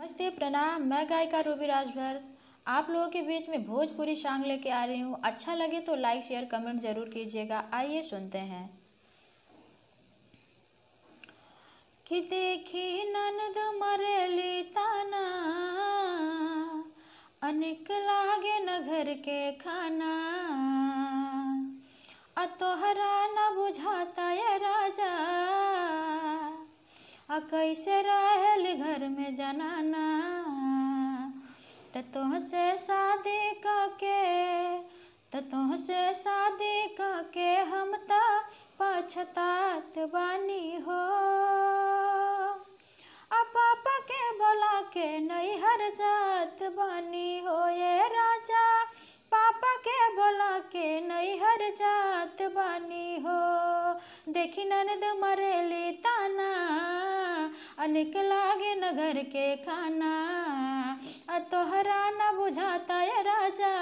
नमस्ते, प्रणाम। मैं गायिका रूबी राजभर आप लोगों के बीच में भोजपुरी सॉन्ग लेके आ रही हूँ। अच्छा लगे तो लाइक शेयर कमेंट जरूर कीजिएगा। आइए सुनते हैं। कि देखी ननद मरेली ताना, अनिक लागे न घर के खाना, तोहरा न बुझाता ये राजा, कैसे रहल घर में जनाना। तुहसे शादी करके हम ता पछतात बानी हो। पापा के बोला के नैहर जात बानी हो ये राजा, पापा के बोला के नैहर जात बानी हो। देखी ननद मरेली ताना, अनिक लागे न घर के खाना, तोहरा न बुझाता ये राजा,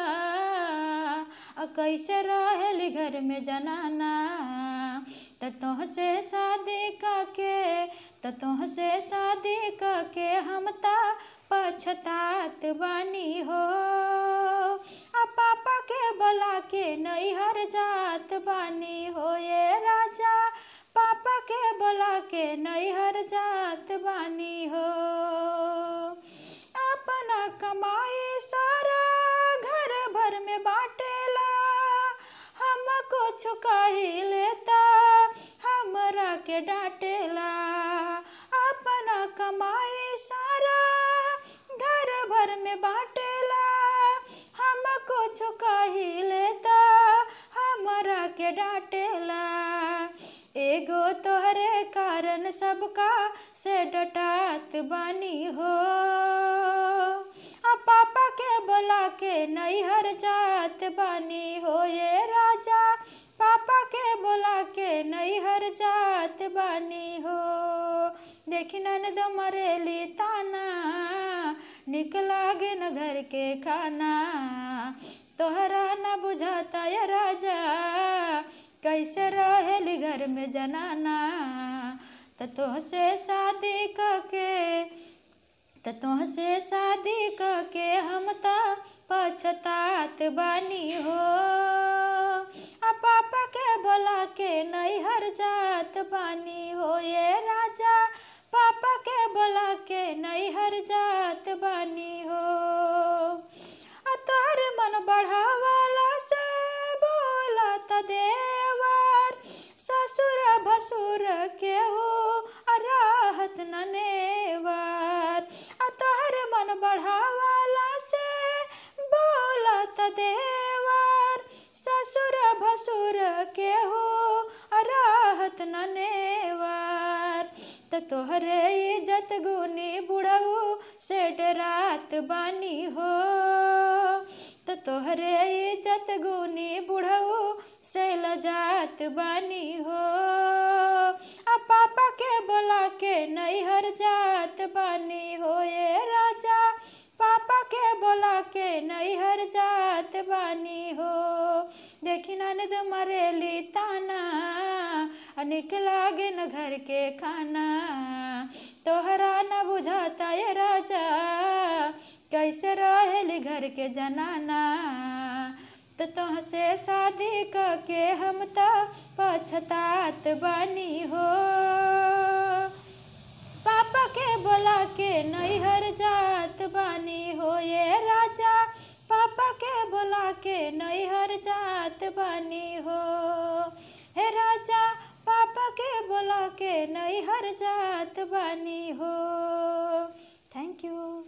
कैसे रहल घर में जनाना। तुहसे शादी करके हम ता पछतात बानी हो। पापा के बोला के नैहर जात बानी हो ये राजा, पापा के बोला के नैहर जात बानी हो। अपना कमाई सारा घर भर में बाटेला, हमको छुका ही लेता हमरा के डांटेला। अपना कमाई सारा घर भर में बाटेला, हमको छुका ही लेता हमरा के डांटेला। एगो तोहरे कारण सबका से डटात बानी हो। पापा के बोला के नैहर जात बानी हो ये राजा, पापा के बोला के नैहर जात बानी हो। देखी ननद मरेली ताना, निक लागे न घर के खाना, तोहरा न बुझाता ये राजा, कैसे रहेली घर में जनाना। तुहसे शादी करके हम ता पछतात बानी हो। पापा के बोला के नैहर जात बानी हो ये राजा, पापा के बोला के नैहर जात बानी हो। तोहर मन बढ़ावाला से बोला त देवर, ससुर भसुर के हो राहत न नेवर। तोहर मन बढ़ावाला से बोला त देवर, ससुर भसुर के हो राहत न नेवर। तोहरे इज्जत गुनी बुढ़ऊ से डरात बानी हो। तोहरे इज्जत गुनी बुढ़ऊ से लजात बानी हो। पापा के बोला के नैहर जात बानी हो ये राजा, पापा के बोला के नैहर जात बानी हो। देखी ननद मरेली ताना, अनिक लागे न घर के खाना, तोहरा न बुझाता ये राजा, कैसे रहेली घर के जनाना। तुहसे शादी करके हम ता पछतात बानी हो। पापा के बोला के नैहर जात बानी हो ये राजा, पापा के बोला के नैहर जात बानी हो। हे राजा, पापा के बोला के नैहर जात बानी हो। Thank you.